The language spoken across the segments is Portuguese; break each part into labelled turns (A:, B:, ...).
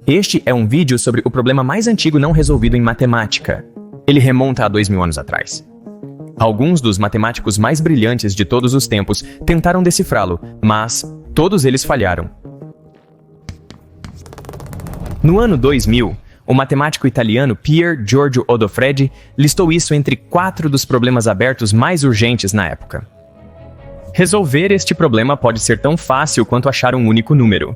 A: Este é um vídeo sobre o problema mais antigo não resolvido em matemática. Ele remonta a 2000 anos atrás. Alguns dos matemáticos mais brilhantes de todos os tempos tentaram decifrá-lo, mas todos eles falharam. No ano 2000, o matemático italiano Pier Giorgio Odofredi listou isso entre 4 dos problemas abertos mais urgentes na época. Resolver este problema pode ser tão fácil quanto achar um único número.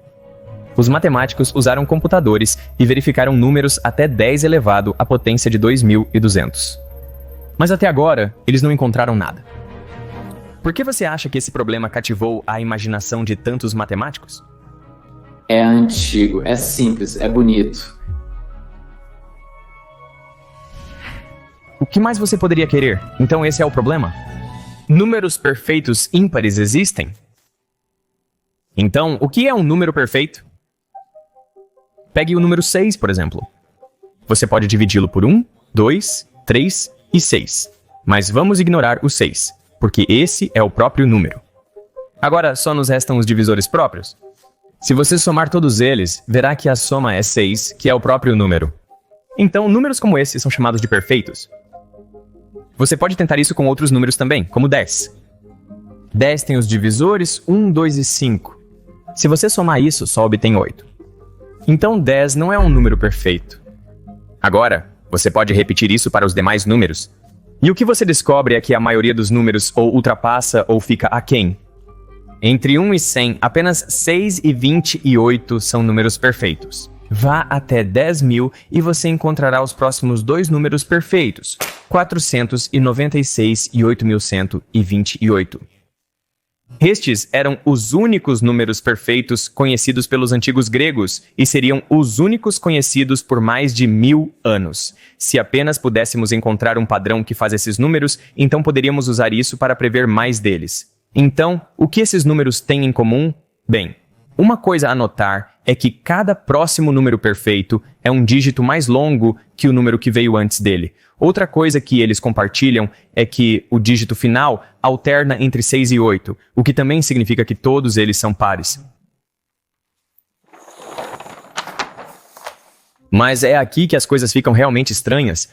A: Os matemáticos usaram computadores e verificaram números até 10 elevado à potência de 2200. Mas até agora, eles não encontraram nada. Por que você acha que esse problema cativou a imaginação de tantos matemáticos?
B: É antigo, é simples, é bonito.
A: O que mais você poderia querer? Então esse é o problema? Números perfeitos ímpares existem? Então, o que é um número perfeito? Pegue o número 6, por exemplo. Você pode dividi-lo por 1, 2, 3 e 6. Mas vamos ignorar o 6, porque esse é o próprio número. Agora só nos restam os divisores próprios. Se você somar todos eles, verá que a soma é 6, que é o próprio número. Então, números como esse são chamados de perfeitos. Você pode tentar isso com outros números também, como 10. 10 tem os divisores 1, 2 e 5. Se você somar isso, só obtém 8. Então 10 não é um número perfeito. Agora, você pode repetir isso para os demais números. E o que você descobre é que a maioria dos números ou ultrapassa ou fica aquém. Entre 1 e 100, apenas 6 e 28 são números perfeitos. Vá até 10.000 e você encontrará os próximos dois números perfeitos, 496 e 8.128. Estes eram os únicos números perfeitos conhecidos pelos antigos gregos e seriam os únicos conhecidos por mais de 1000 anos. Se apenas pudéssemos encontrar um padrão que faz esses números, então poderíamos usar isso para prever mais deles. Então, o que esses números têm em comum? Bem, uma coisa a notar é que cada próximo número perfeito é um dígito mais longo que o número que veio antes dele. Outra coisa que eles compartilham é que o dígito final alterna entre 6 e 8, o que também significa que todos eles são pares. Mas é aqui que as coisas ficam realmente estranhas.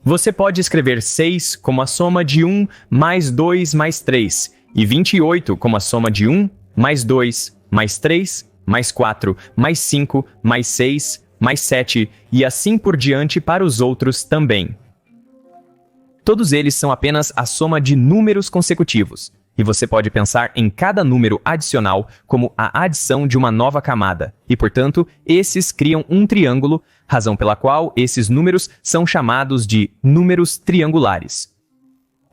A: Você pode escrever 6 como a soma de 1 mais 2 mais 3, e 28 como a soma de 1 mais 2 mais 3 mais 4 mais 5 mais 6 mais 7 e assim por diante para os outros também. Todos eles são apenas a soma de números consecutivos, e você pode pensar em cada número adicional como a adição de uma nova camada, e portanto, esses criam um triângulo, razão pela qual esses números são chamados de números triangulares.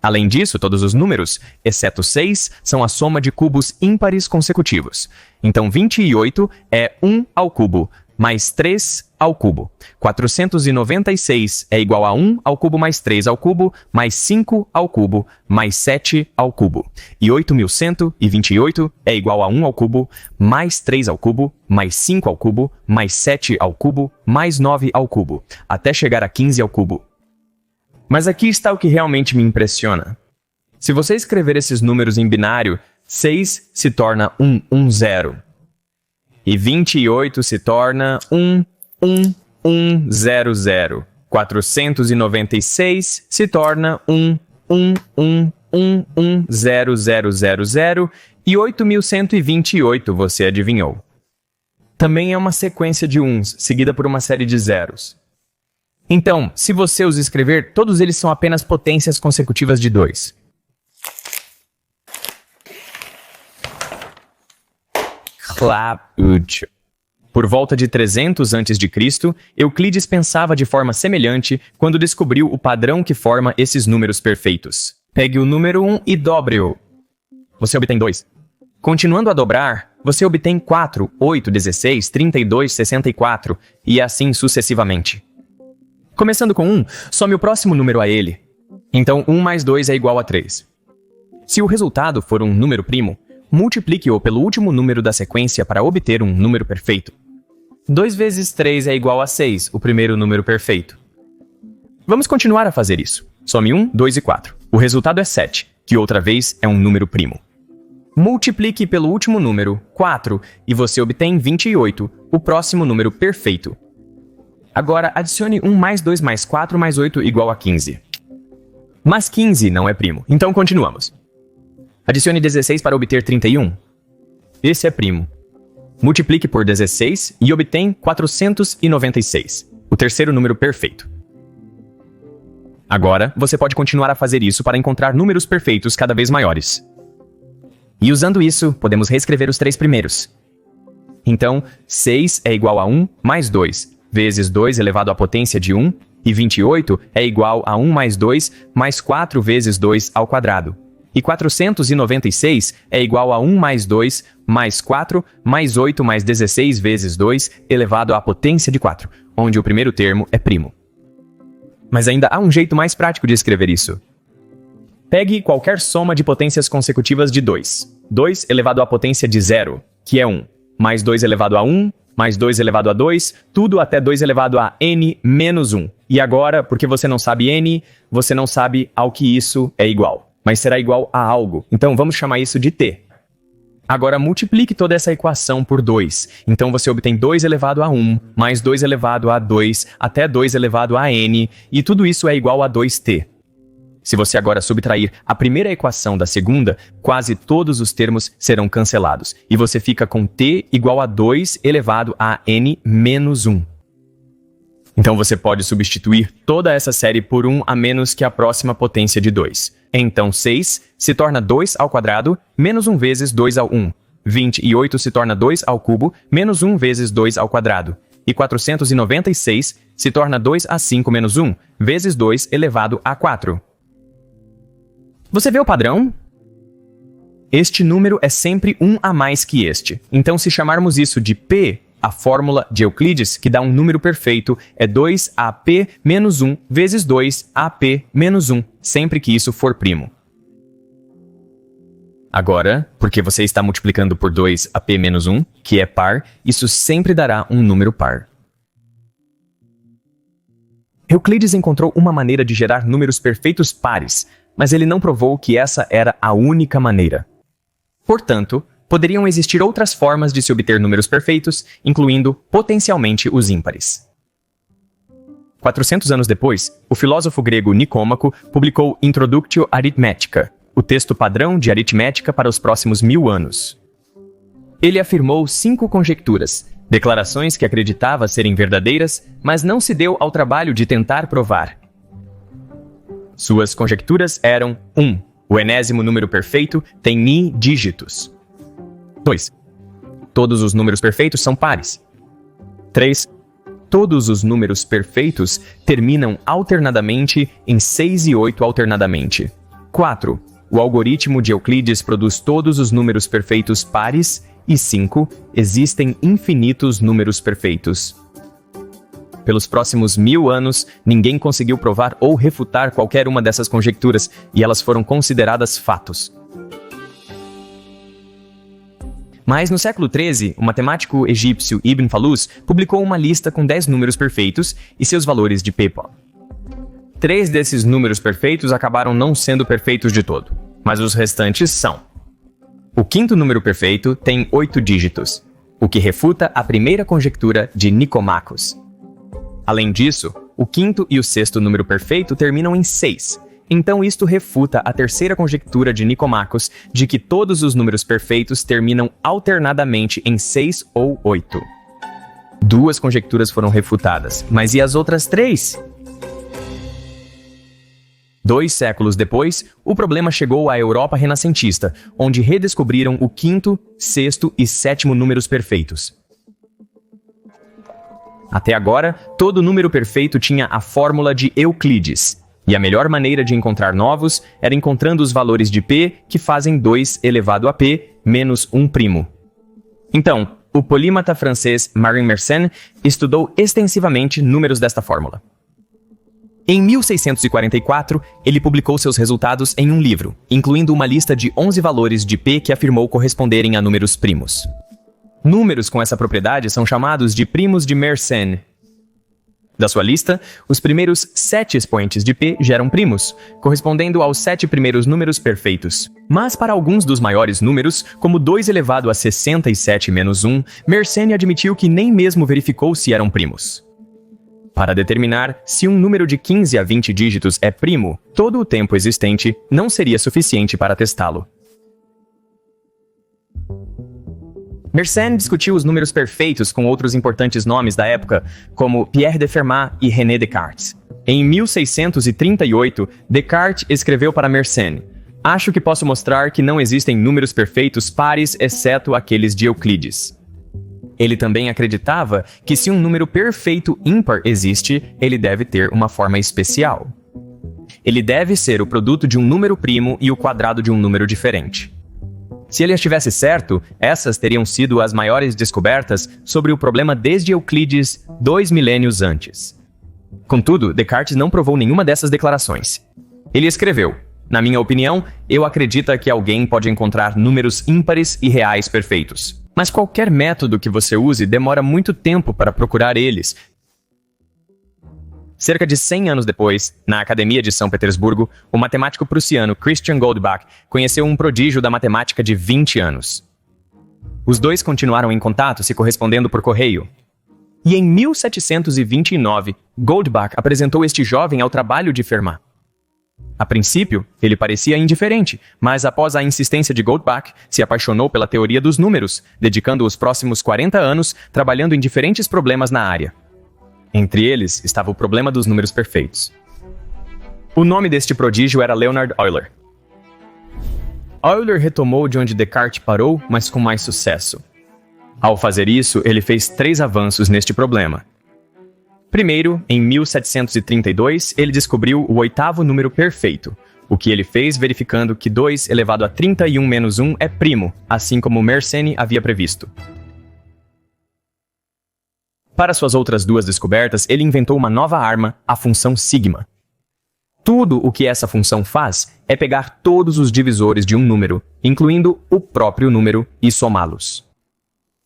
A: Além disso, todos os números, exceto 6, são a soma de cubos ímpares consecutivos. Então 28 é 1 ao cubo, mais 3 ao cubo. 496 é igual a 1 ao cubo mais 3 ao cubo, mais 5 ao cubo, mais 7 ao cubo. E 8128 é igual a 1 ao cubo, mais 3 ao cubo, mais 5 ao cubo, mais 7 ao cubo, mais 9 ao cubo, até chegar a 15 ao cubo. Mas aqui está o que realmente me impressiona. Se você escrever esses números em binário, 6 se torna 110. E 28 se torna 11100. 496 se torna 1111000 e 8128 você adivinhou. Também é uma sequência de uns, seguida por uma série de zeros. Então, se você os escrever, todos eles são apenas potências consecutivas de 2. Por volta de 300 a.C., Euclides pensava de forma semelhante quando descobriu o padrão que forma esses números perfeitos. Pegue o número 1 e dobre-o. Você obtém 2. Continuando a dobrar, você obtém 4, 8, 16, 32, 64 e assim sucessivamente. Começando com 1, some o próximo número a ele. Então 1 mais 2 é igual a 3. Se o resultado for um número primo, multiplique-o pelo último número da sequência para obter um número perfeito. 2 vezes 3 é igual a 6, o primeiro número perfeito. Vamos continuar a fazer isso. Some 1, 2 e 4. O resultado é 7, que outra vez é um número primo. Multiplique pelo último número, 4, e você obtém 28, o próximo número perfeito. Agora, adicione 1 mais 2 mais 4 mais 8 igual a 15. Mas 15 não é primo, então continuamos. Adicione 16 para obter 31. Esse é primo. Multiplique por 16 e obtém 496, o terceiro número perfeito. Agora, você pode continuar a fazer isso para encontrar números perfeitos cada vez maiores. E usando isso, podemos reescrever os três primeiros. Então, 6 é igual a 1 mais 2, vezes 2 elevado à potência de 1, e 28 é igual a 1 mais 2 mais 4 vezes 2 ao quadrado. E 496 é igual a 1 mais 2 mais 4 mais 8 mais 16 vezes 2 elevado à potência de 4, onde o primeiro termo é primo. Mas ainda há um jeito mais prático de escrever isso. Pegue qualquer soma de potências consecutivas de 2. 2 elevado à potência de 0, que é 1, mais 2 elevado a 1, mais 2 elevado a 2, tudo até 2 elevado a n menos 1. E agora, porque você não sabe n, você não sabe ao que isso é igual. Mas será igual a algo. Então vamos chamar isso de t. Agora multiplique toda essa equação por 2. Então você obtém 2 elevado a 1, mais 2 elevado a 2, até 2 elevado a n, e tudo isso é igual a 2t. Se você agora subtrair a primeira equação da segunda, quase todos os termos serão cancelados, e você fica com t igual a 2 elevado a n menos 1. Então você pode substituir toda essa série por 1 a menos que a próxima potência de 2. Então 6 se torna 2 ao quadrado, menos 1 vezes 2 ao 1. 28 se torna 2 ao cubo, menos 1 vezes 2 ao quadrado. E 496 se torna 2 a 5 menos 1, vezes 2 elevado a 4. Você vê o padrão? Este número é sempre 1 a mais que este. Então, se chamarmos isso de P, a fórmula de Euclides, que dá um número perfeito, é 2AP menos 1 vezes 2AP menos 1, sempre que isso for primo. Agora, porque você está multiplicando por 2AP menos 1, que é par, isso sempre dará um número par. Euclides encontrou uma maneira de gerar números perfeitos pares, mas ele não provou que essa era a única maneira. Portanto, poderiam existir outras formas de se obter números perfeitos, incluindo, potencialmente, os ímpares. 400 anos depois, o filósofo grego Nicômaco publicou Introductio Arithmetica, o texto padrão de aritmética para os próximos 1000 anos. Ele afirmou 5 conjecturas, declarações que acreditava serem verdadeiras, mas não se deu ao trabalho de tentar provar. Suas conjecturas eram: 1. O enésimo número perfeito tem ni dígitos. 2. Todos os números perfeitos são pares. 3. Todos os números perfeitos terminam alternadamente em 6 e 8 alternadamente. 4. O algoritmo de Euclides produz todos os números perfeitos pares. E 5. Existem infinitos números perfeitos. Pelos próximos 1000 anos, ninguém conseguiu provar ou refutar qualquer uma dessas conjecturas, e elas foram consideradas fatos. Mas no século XIII, o matemático egípcio Ibn Faldus publicou uma lista com 10 números perfeitos e seus valores de P. 3 desses números perfeitos acabaram não sendo perfeitos de todo, mas os restantes são. O quinto número perfeito tem 8 dígitos, o que refuta a primeira conjectura de Nicomachos. Além disso, o quinto e o sexto número perfeito terminam em 6. Então isto refuta a terceira conjectura de Nicomachos de que todos os números perfeitos terminam alternadamente em 6 ou 8. 2 conjecturas foram refutadas, mas e as outras 3? 2 séculos depois, o problema chegou à Europa renascentista, onde redescobriram o quinto, sexto e sétimo números perfeitos. Até agora, todo número perfeito tinha a fórmula de Euclides, e a melhor maneira de encontrar novos era encontrando os valores de P que fazem 2 elevado a P menos 1 primo. Então, o polímata francês Marin Mersenne estudou extensivamente números desta fórmula. Em 1644, ele publicou seus resultados em um livro, incluindo uma lista de 11 valores de P que afirmou corresponderem a números primos. Números com essa propriedade são chamados de primos de Mersenne. Da sua lista, os primeiros 7 expoentes de P geram primos, correspondendo aos 7 primeiros números perfeitos. Mas para alguns dos maiores números, como 2 elevado a 67 menos 1, Mersenne admitiu que nem mesmo verificou se eram primos. Para determinar se um número de 15 a 20 dígitos é primo, todo o tempo existente não seria suficiente para testá-lo. Mersenne discutiu os números perfeitos com outros importantes nomes da época, como Pierre de Fermat e René Descartes. Em 1638, Descartes escreveu para Mersenne: "Acho que posso mostrar que não existem números perfeitos pares exceto aqueles de Euclides." Ele também acreditava que se um número perfeito ímpar existe, ele deve ter uma forma especial. Ele deve ser o produto de um número primo e o quadrado de um número diferente. Se ele estivesse certo, essas teriam sido as maiores descobertas sobre o problema desde Euclides 2 milênios antes. Contudo, Descartes não provou nenhuma dessas declarações. Ele escreveu: "Na minha opinião, eu acredito que alguém pode encontrar números ímpares e reais perfeitos. Mas qualquer método que você use demora muito tempo para procurar eles." Cerca de 100 anos depois, na Academia de São Petersburgo, o matemático prussiano Christian Goldbach conheceu um prodígio da matemática de 20 anos. Os dois continuaram em contato, se correspondendo por correio. E em 1729, Goldbach apresentou este jovem ao trabalho de Fermat. A princípio, ele parecia indiferente, mas após a insistência de Goldbach, se apaixonou pela teoria dos números, dedicando os próximos 40 anos trabalhando em diferentes problemas na área. Entre eles estava o problema dos números perfeitos. O nome deste prodígio era Leonhard Euler. Euler retomou de onde Descartes parou, mas com mais sucesso. Ao fazer isso, ele fez 3 avanços neste problema. Primeiro, em 1732, ele descobriu o 8º número perfeito, o que ele fez verificando que 2 elevado a 31 menos 1 é primo, assim como Mersenne havia previsto. Para suas outras 2 descobertas, ele inventou uma nova arma, a função sigma. Tudo o que essa função faz é pegar todos os divisores de um número, incluindo o próprio número, e somá-los.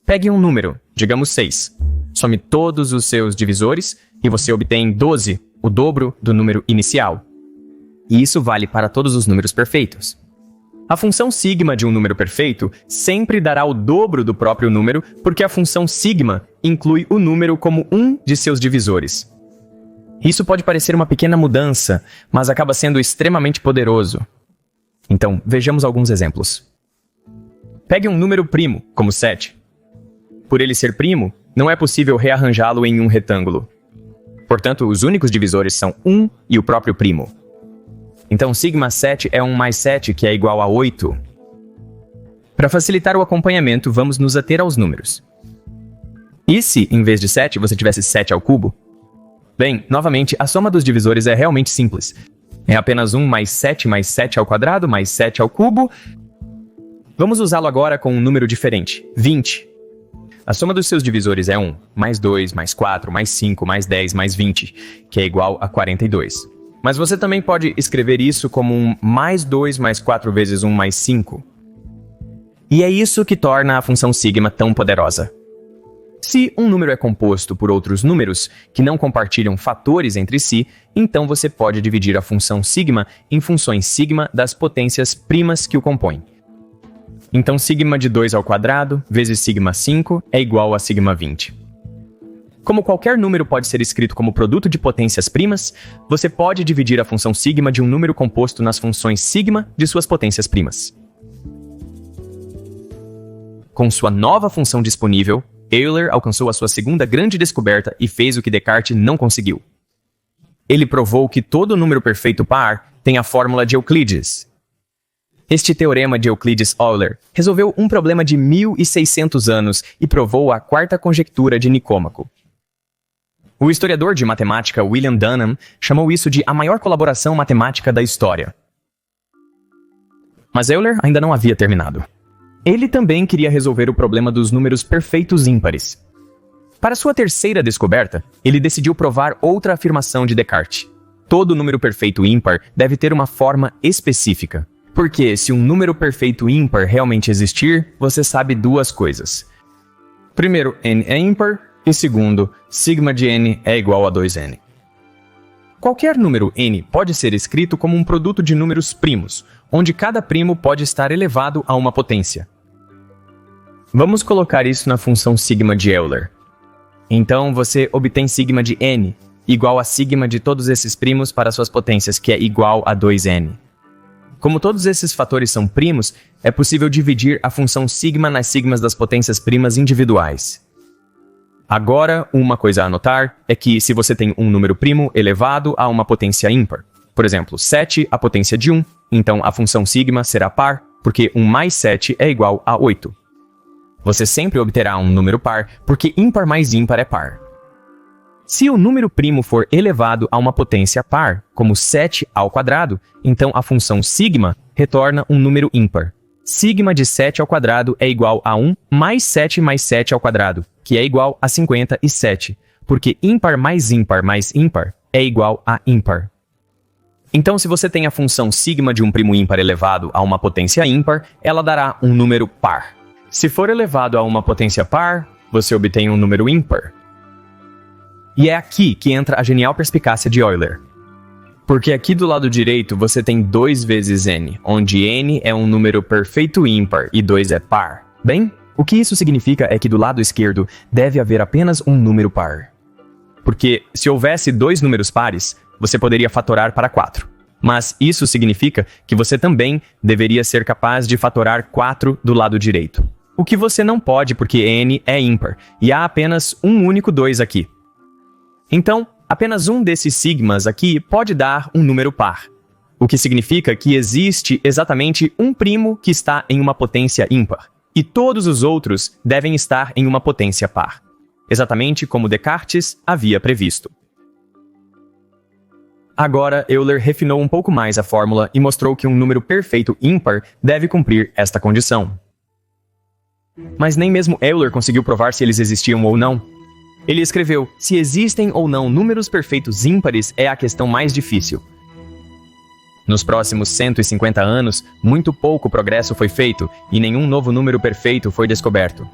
A: Pegue um número, digamos 6. Some todos os seus divisores e você obtém 12, o dobro do número inicial. E isso vale para todos os números perfeitos. A função sigma de um número perfeito sempre dará o dobro do próprio número, porque a função sigma inclui o número como um de seus divisores. Isso pode parecer uma pequena mudança, mas acaba sendo extremamente poderoso. Então, vejamos alguns exemplos. Pegue um número primo, como 7. Por ele ser primo, não é possível rearranjá-lo em um retângulo. Portanto, os únicos divisores são 1 e o próprio primo. Então, sigma 7 é 1 mais 7, que é igual a 8. Para facilitar o acompanhamento, vamos nos ater aos números. E se, em vez de 7, você tivesse 7 ao cubo? Bem, novamente, a soma dos divisores é realmente simples. É apenas 1 mais 7 ao quadrado, mais 7 ao cubo. Vamos usá-lo agora com um número diferente, 20. A soma dos seus divisores é 1, mais 2, mais 4, mais 5, mais 10, mais 20, que é igual a 42. Mas você também pode escrever isso como um mais 2 mais 4 vezes 1 mais 5. E é isso que torna a função sigma tão poderosa. Se um número é composto por outros números que não compartilham fatores entre si, então você pode dividir a função sigma em funções sigma das potências primas que o compõem. Então, sigma de 2 ao quadrado vezes sigma 5 é igual a sigma 20. Como qualquer número pode ser escrito como produto de potências primas, você pode dividir a função sigma de um número composto nas funções sigma de suas potências primas. Com sua nova função disponível, Euler alcançou a sua segunda grande descoberta e fez o que Descartes não conseguiu. Ele provou que todo número perfeito par tem a fórmula de Euclides. Este teorema de Euclides-Euler resolveu um problema de 1600 anos e provou a quarta conjectura de Nicômaco. O historiador de matemática William Dunham chamou isso de a maior colaboração matemática da história. Mas Euler ainda não havia terminado. Ele também queria resolver o problema dos números perfeitos ímpares. Para sua terceira descoberta, ele decidiu provar outra afirmação de Descartes. Todo número perfeito ímpar deve ter uma forma específica. Porque se um número perfeito ímpar realmente existir, você sabe 2 coisas. Primeiro, n é ímpar E segundo, sigma de n é igual a 2n. Qualquer número n pode ser escrito como um produto de números primos, onde cada primo pode estar elevado a uma potência. Vamos colocar isso na função sigma de Euler. Então você obtém sigma de n igual a sigma de todos esses primos para suas potências, que é igual a 2n. Como todos esses fatores são primos, é possível dividir a função sigma nas sigmas das potências primas individuais. Agora, uma coisa a anotar é que se você tem um número primo elevado a uma potência ímpar, por exemplo, 7 a potência de 1, então a função sigma será par, porque 1 mais 7 é igual a 8. Você sempre obterá um número par, porque ímpar mais ímpar é par. Se o número primo for elevado a uma potência par, como 7 ao quadrado, então a função sigma retorna um número ímpar. Sigma de 7 ao quadrado é igual a 1 mais 7 ao quadrado, que é igual a 57, porque ímpar mais ímpar é igual a ímpar. Então, se você tem a função sigma de um primo ímpar elevado a uma potência ímpar, ela dará um número par. Se for elevado a uma potência par, você obtém um número ímpar. E é aqui que entra a genial perspicácia de Euler. Porque aqui do lado direito você tem 2 vezes n, onde n é um número perfeito ímpar e 2 é par. Bem, o que isso significa é que do lado esquerdo deve haver apenas um número par. Porque se houvesse 2 números pares, você poderia fatorar para 4. Mas isso significa que você também deveria ser capaz de fatorar 4 do lado direito. O que você não pode porque n é ímpar, e há apenas um único 2 aqui. Então, apenas um desses sigmas aqui pode dar um número par, o que significa que existe exatamente um primo que está em uma potência ímpar, e todos os outros devem estar em uma potência par, exatamente como Descartes havia previsto. Agora, Euler refinou um pouco mais a fórmula e mostrou que um número perfeito ímpar deve cumprir esta condição. Mas nem mesmo Euler conseguiu provar se eles existiam ou não. Ele escreveu: se existem ou não números perfeitos ímpares é a questão mais difícil. Nos próximos 150 anos, muito pouco progresso foi feito e nenhum novo número perfeito foi descoberto.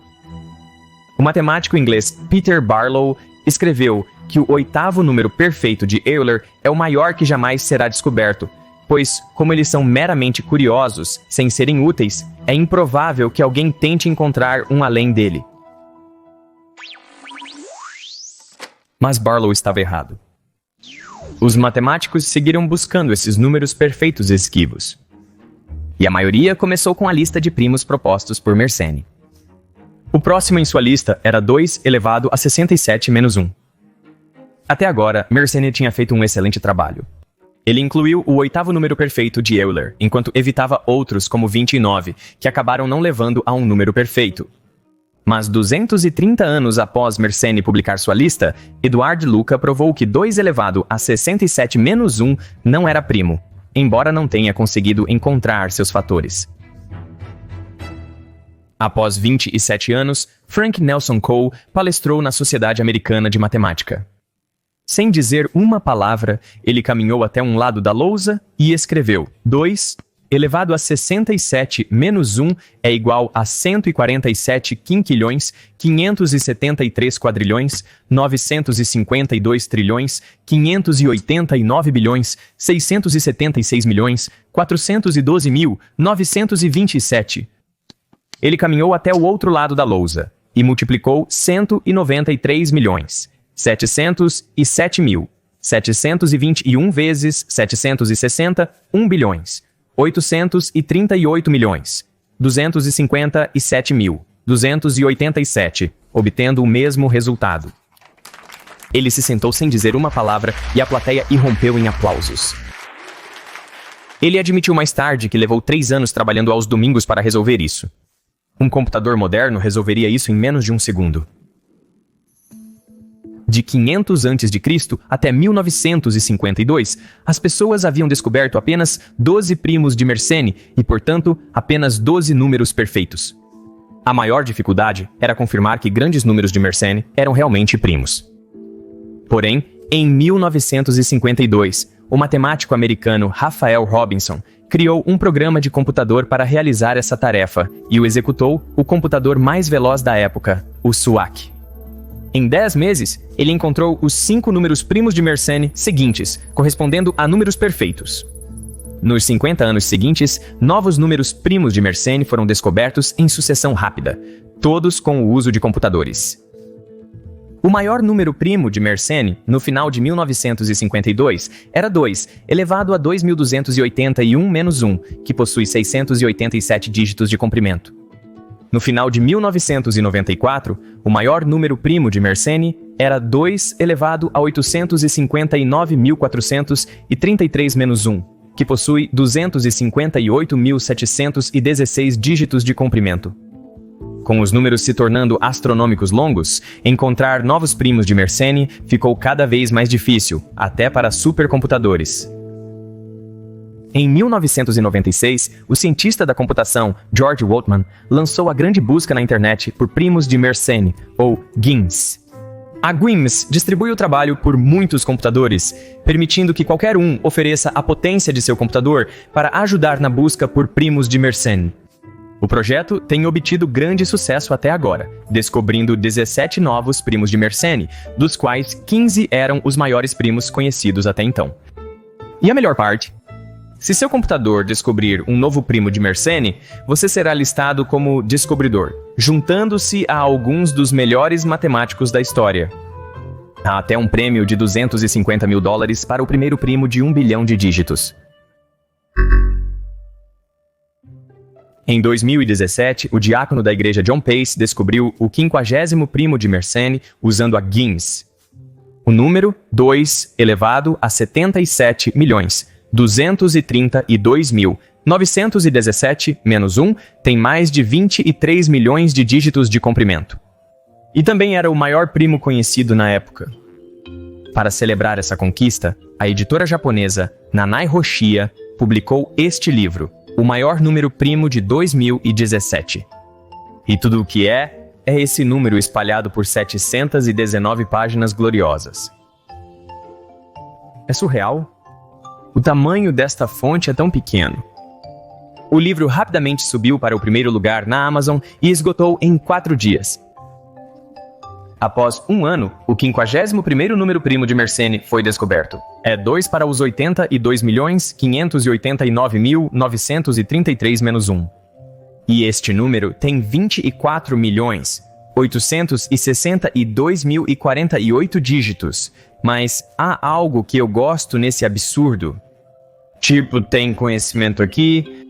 A: O matemático inglês Peter Barlow escreveu que o 8º número perfeito de Euler é o maior que jamais será descoberto, pois, como eles são meramente curiosos, sem serem úteis, é improvável que alguém tente encontrar um além dele. Mas Barlow estava errado. Os matemáticos seguiram buscando esses números perfeitos esquivos. E a maioria começou com a lista de primos propostos por Mersenne. O próximo em sua lista era 2 elevado a 67 menos 1. Até agora, Mersenne tinha feito um excelente trabalho. Ele incluiu o 8º número perfeito de Euler, enquanto evitava outros como 29, que acabaram não levando a um número perfeito. Mas 230 anos após Mersenne publicar sua lista, Édouard Lucas provou que 2 elevado a 67 menos 1 não era primo, embora não tenha conseguido encontrar seus fatores. Após 27 anos, Frank Nelson Cole palestrou na Sociedade Americana de Matemática. Sem dizer uma palavra, ele caminhou até um lado da lousa e escreveu: 2 elevado a 67 menos 1 é igual a 147 quinquilhões, 573 quadrilhões, 952 trilhões, 589 bilhões, 676 milhões, 412 mil, 927. Ele caminhou até o outro lado da lousa e multiplicou 193 milhões, 707 mil, 721 vezes 760, 1 bilhões. 838 milhões, 257 mil, 287, obtendo o mesmo resultado. Ele se sentou sem dizer uma palavra e a plateia irrompeu em aplausos. Ele admitiu mais tarde que levou 3 anos trabalhando aos domingos para resolver isso. Um computador moderno resolveria isso em menos de um segundo. De 500 a.C. até 1952, as pessoas haviam descoberto apenas 12 primos de Mersenne e, portanto, apenas 12 números perfeitos. A maior dificuldade era confirmar que grandes números de Mersenne eram realmente primos. Porém, em 1952, o matemático americano Raphael Robinson criou um programa de computador para realizar essa tarefa e o executou o computador mais veloz da época, o SUAC. Em 10 meses, ele encontrou os 5 números primos de Mersenne seguintes, correspondendo a números perfeitos. Nos 50 anos seguintes, novos números primos de Mersenne foram descobertos em sucessão rápida, todos com o uso de computadores. O maior número primo de Mersenne, no final de 1952, era 2, elevado a 2.281-1, que possui 687 dígitos de comprimento. No final de 1994, o maior número primo de Mersenne era 2 elevado a 859.433-1, que possui 258.716 dígitos de comprimento. Com os números se tornando astronômicos longos, encontrar novos primos de Mersenne ficou cada vez mais difícil, até para supercomputadores. Em 1996, o cientista da computação George Woltman lançou a grande busca na internet por primos de Mersenne, ou GIMS. A GIMS distribui o trabalho por muitos computadores, permitindo que qualquer um ofereça a potência de seu computador para ajudar na busca por primos de Mersenne. O projeto tem obtido grande sucesso até agora, descobrindo 17 novos primos de Mersenne, dos quais 15 eram os maiores primos conhecidos até então. E a melhor parte? Se seu computador descobrir um novo primo de Mersenne, você será listado como descobridor, juntando-se a alguns dos melhores matemáticos da história. Há até um prêmio de $250 mil para o primeiro primo de 1 bilhão de dígitos. Em 2017, o diácono da igreja John Pace descobriu o 50º primo de Mersenne usando a GIMS. O número 2 elevado a 77.232.917-1 tem mais de 23 milhões de dígitos de comprimento. E também era o maior primo conhecido na época. Para celebrar essa conquista, a editora japonesa Nanai Hoshia publicou este livro, O Maior Número Primo de 2017. E tudo o que é esse número espalhado por 719 páginas gloriosas. É surreal? O tamanho desta fonte é tão pequeno. O livro rapidamente subiu para o primeiro lugar na Amazon e esgotou em 4 dias. Após um ano, o 51º número primo de Mersenne foi descoberto. É 2 para os 82.589.933-1. E este número tem 24.862.048 dígitos. Mas há algo que eu gosto nesse absurdo. Tipo, tem conhecimento aqui.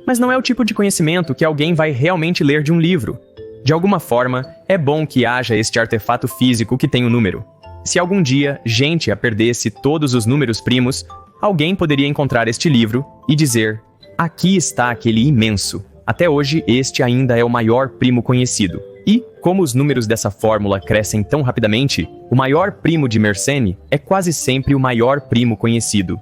A: Mas não é o tipo de conhecimento que alguém vai realmente ler de um livro. De alguma forma, é bom que haja este artefato físico que tem um número. Se algum dia gente perdesse todos os números primos, alguém poderia encontrar este livro e dizer: aqui está aquele imenso. Até hoje, este ainda é o maior primo conhecido. E, como os números dessa fórmula crescem tão rapidamente, o maior primo de Mersenne é quase sempre o maior primo conhecido.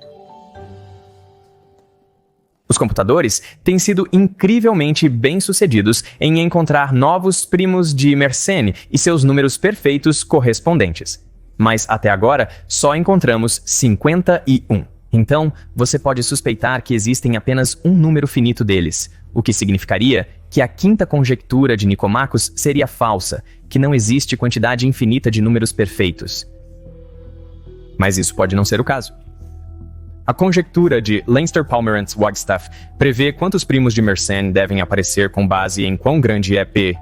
A: Os computadores têm sido incrivelmente bem-sucedidos em encontrar novos primos de Mersenne e seus números perfeitos correspondentes. Mas até agora, só encontramos 51. Então, você pode suspeitar que existem apenas um número finito deles, o que significaria que a quinta conjectura de Nicomachus seria falsa, que não existe quantidade infinita de números perfeitos. Mas isso pode não ser o caso. A conjectura de Leinster-Pomerantz-Wagstaff prevê quantos primos de Mersenne devem aparecer com base em quão grande é P.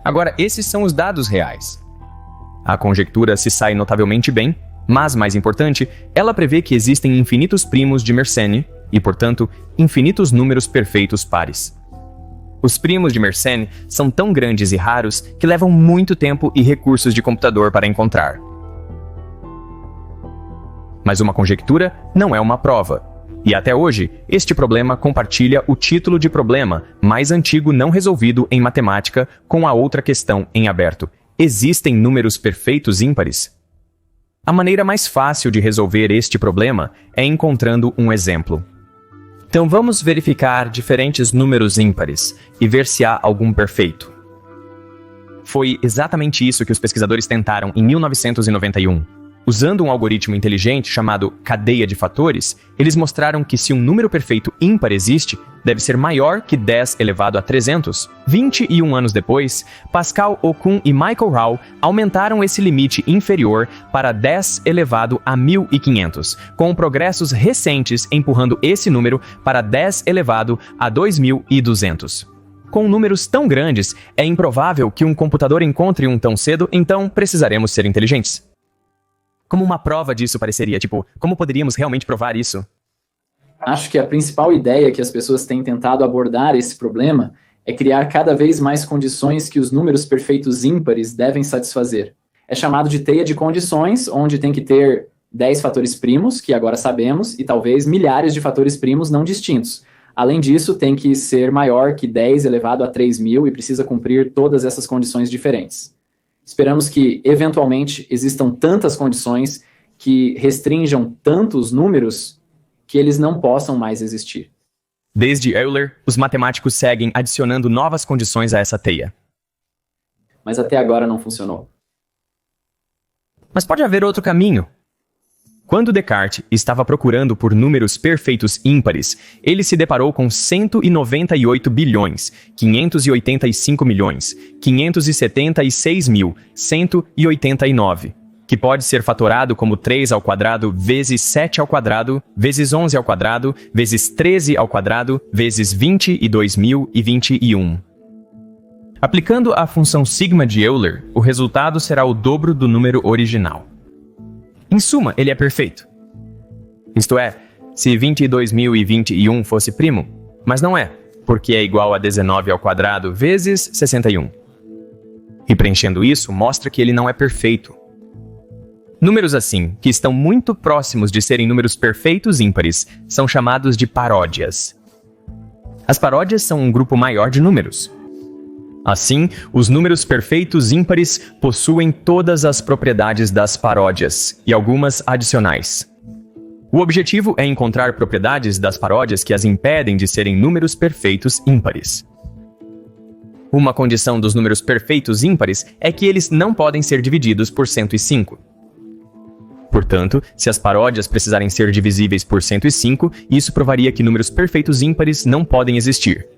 A: Agora, esses são os dados reais. A conjectura se sai notavelmente bem, mas, mais importante, ela prevê que existem infinitos primos de Mersenne e, portanto, infinitos números perfeitos pares. Os primos de Mersenne são tão grandes e raros que levam muito tempo e recursos de computador para encontrar. Mas uma conjectura não é uma prova. E até hoje, este problema compartilha o título de problema mais antigo não resolvido em matemática com a outra questão em aberto. Existem números perfeitos ímpares? A maneira mais fácil de resolver este problema é encontrando um exemplo. Então vamos verificar diferentes números ímpares e ver se há algum perfeito. Foi exatamente isso que os pesquisadores tentaram em 1991. Usando um algoritmo inteligente chamado cadeia de fatores, eles mostraram que se um número perfeito ímpar existe, deve ser maior que 10 elevado a 300. 21 anos depois, Pascal Okun e Michael Rao aumentaram esse limite inferior para 10 elevado a 1500, com progressos recentes empurrando esse número para 10 elevado a 2200. Com números tão grandes, é improvável que um computador encontre um tão cedo, então precisaremos ser inteligentes. Como uma prova disso pareceria, como poderíamos realmente provar isso?
B: Acho que a principal ideia que as pessoas têm tentado abordar esse problema é criar cada vez mais condições que os números perfeitos ímpares devem satisfazer. É chamado de teia de condições, onde tem que ter 10 fatores primos, que agora sabemos, e talvez milhares de fatores primos não distintos. Além disso, tem que ser maior que 10 elevado a 3.000 e precisa cumprir todas essas condições diferentes. Esperamos que, eventualmente, existam tantas condições que restringam tantos números que eles não possam mais existir.
A: Desde Euler, os matemáticos seguem adicionando novas condições a essa teia.
B: Mas até agora não funcionou.
A: Mas pode haver outro caminho. Quando Descartes estava procurando por números perfeitos ímpares, ele se deparou com 198 bilhões, 585 milhões, 576.189, que pode ser fatorado como 3 ao quadrado vezes 7 ao quadrado, vezes 11 ao quadrado, vezes 13 ao quadrado, vezes 22.021. Aplicando a função sigma de Euler, o resultado será o dobro do número original. Em suma, ele é perfeito. Isto é, se 22.021 fosse primo, mas não é, porque é igual a 19 ao quadrado vezes 61. E preenchendo isso, mostra que ele não é perfeito. Números assim, que estão muito próximos de serem números perfeitos ímpares, são chamados de paródias. As paródias são um grupo maior de números. Assim, os números perfeitos ímpares possuem todas as propriedades das paródias, e algumas adicionais. O objetivo é encontrar propriedades das paródias que as impedem de serem números perfeitos ímpares. Uma condição dos números perfeitos ímpares é que eles não podem ser divididos por 105. Portanto, se as paródias precisarem ser divisíveis por 105, isso provaria que números perfeitos ímpares não podem existir.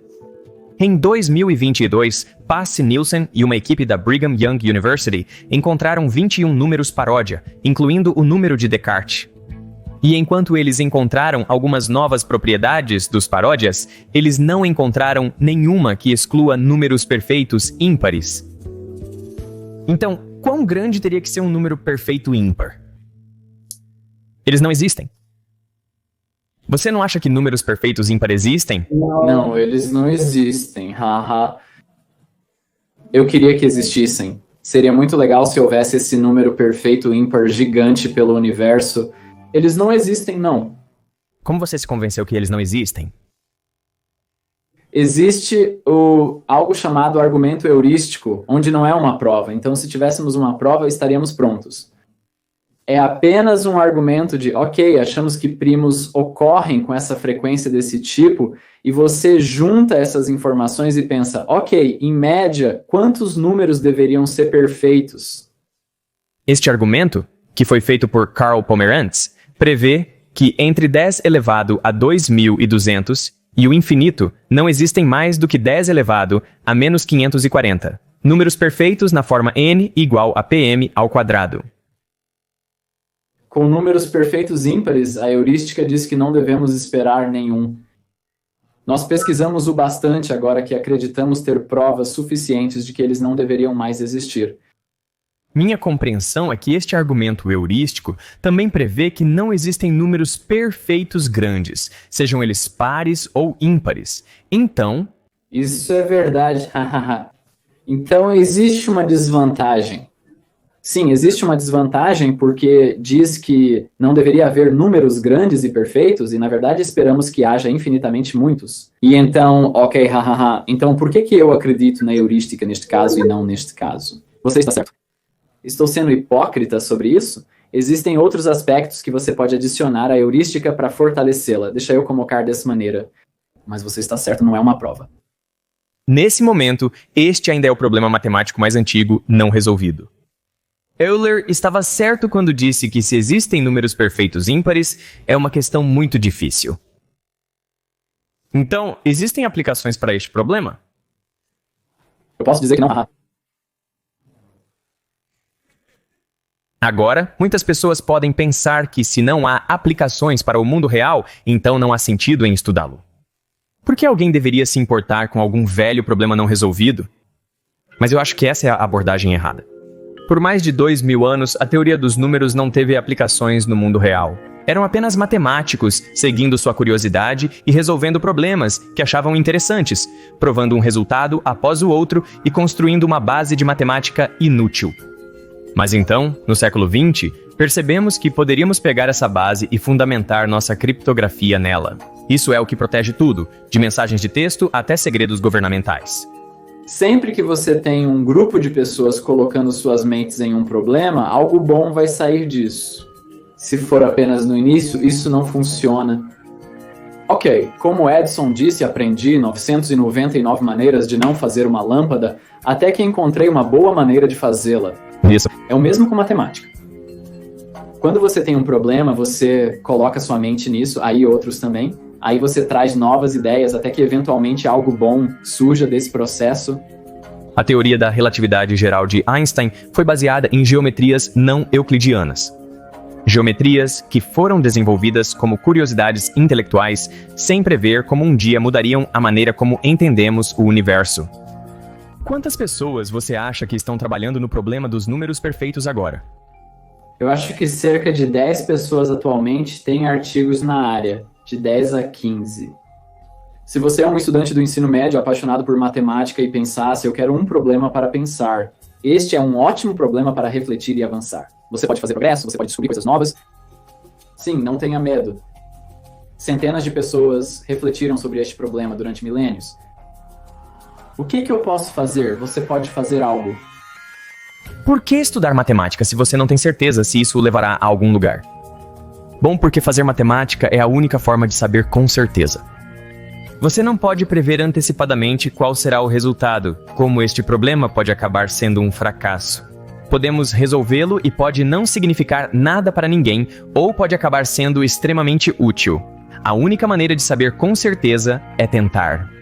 A: Em 2022, Passe Nielsen e uma equipe da Brigham Young University encontraram 21 números paródia, incluindo o número de Descartes. E enquanto eles encontraram algumas novas propriedades dos paródias, eles não encontraram nenhuma que exclua números perfeitos ímpares. Então, quão grande teria que ser um número perfeito ímpar? Eles não existem. Você não acha que números perfeitos ímpares existem?
B: Não, eles não existem. Haha. Eu queria que existissem. Seria muito legal se houvesse esse número perfeito ímpar gigante pelo universo. Eles não existem, não.
A: Como você se convenceu que eles não existem?
B: Existe algo chamado argumento heurístico, onde não é uma prova. Então, se tivéssemos uma prova, estaríamos prontos. É apenas um argumento de, ok, achamos que primos ocorrem com essa frequência desse tipo, e você junta essas informações e pensa, ok, em média, quantos números deveriam ser perfeitos?
A: Este argumento, que foi feito por Karl Pomerantz, prevê que entre 10 elevado a 2.200 e o infinito não existem mais do que 10 elevado a menos 540, números perfeitos na forma n igual a pm ao quadrado.
B: Com números perfeitos ímpares, a heurística diz que não devemos esperar nenhum. Nós pesquisamos o bastante agora que acreditamos ter provas suficientes de que eles não deveriam mais existir.
A: Minha compreensão é que este argumento heurístico também prevê que não existem números perfeitos grandes, sejam eles pares ou ímpares. Então...
B: Isso é verdade. Então existe uma desvantagem. Sim, existe uma desvantagem porque diz que não deveria haver números grandes e perfeitos e, na verdade, esperamos que haja infinitamente muitos. E então, ok, então por que eu acredito na heurística neste caso e não neste caso? Você está certo. Estou sendo hipócrita sobre isso? Existem outros aspectos que você pode adicionar à heurística para fortalecê-la. Deixa eu colocar dessa maneira. Mas você está certo, não é uma prova.
A: Nesse momento, este ainda é o problema matemático mais antigo não resolvido. Euler estava certo quando disse que se existem números perfeitos ímpares, é uma questão muito difícil. Então, existem aplicações para este problema?
B: Eu posso dizer que não.
A: Agora, muitas pessoas podem pensar que se não há aplicações para o mundo real, então não há sentido em estudá-lo. Por que alguém deveria se importar com algum velho problema não resolvido? Mas eu acho que essa é a abordagem errada. Por mais de 2000 anos, a teoria dos números não teve aplicações no mundo real. Eram apenas matemáticos, seguindo sua curiosidade e resolvendo problemas que achavam interessantes, provando um resultado após o outro e construindo uma base de matemática inútil. Mas então, no século XX, percebemos que poderíamos pegar essa base e fundamentar nossa criptografia nela. Isso é o que protege tudo, de mensagens de texto até segredos governamentais.
B: Sempre que você tem um grupo de pessoas colocando suas mentes em um problema, algo bom vai sair disso. Se for apenas no início, isso não funciona. Ok, como Edison disse, aprendi 999 maneiras de não fazer uma lâmpada, até que encontrei uma boa maneira de fazê-la.
A: Isso.
B: É o mesmo com matemática. Quando você tem um problema, você coloca sua mente nisso, aí outros também. Aí você traz novas ideias até que eventualmente algo bom surja desse processo.
A: A teoria da relatividade geral de Einstein foi baseada em geometrias não euclidianas. Geometrias que foram desenvolvidas como curiosidades intelectuais sem prever como um dia mudariam a maneira como entendemos o universo. Quantas pessoas você acha que estão trabalhando no problema dos números perfeitos agora?
B: Eu acho que cerca de 10 pessoas atualmente têm artigos na área, de 10 a 15. Se você é um estudante do ensino médio apaixonado por matemática e pensasse, eu quero um problema para pensar, este é um ótimo problema para refletir e avançar. Você pode fazer progresso, você pode descobrir coisas novas. Sim, não tenha medo. Centenas de pessoas refletiram sobre este problema durante milênios. O que eu posso fazer? Você pode fazer algo.
A: Por que estudar matemática se você não tem certeza se isso o levará a algum lugar? Bom, porque fazer matemática é a única forma de saber com certeza. Você não pode prever antecipadamente qual será o resultado, como este problema pode acabar sendo um fracasso. Podemos resolvê-lo e pode não significar nada para ninguém, ou pode acabar sendo extremamente útil. A única maneira de saber com certeza é tentar.